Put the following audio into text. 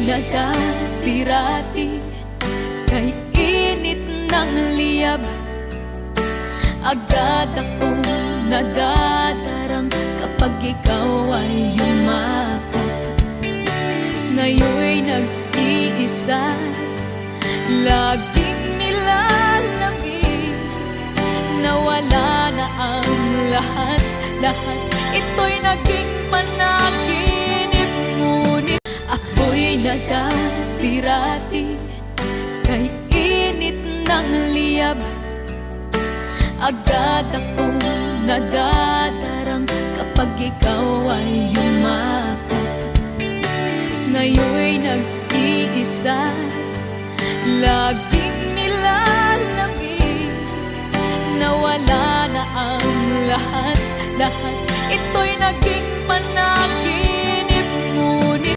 nagkatirati kay init ng liyab. Agad akong nadadarang kapag ikaw ay yumakap. Ngayon'y nag-iisa, laging nilalamig. Nawala na ang lahat, ito'y naging panaginip. Ngunit ako'y nagkatirati kay init ng liyab. Agad akong nadadarang kapag ikaw ay yumakap. Ngayon'y nag-iisa, laging nilalamig. Nawala na ang lahat, ito'y naging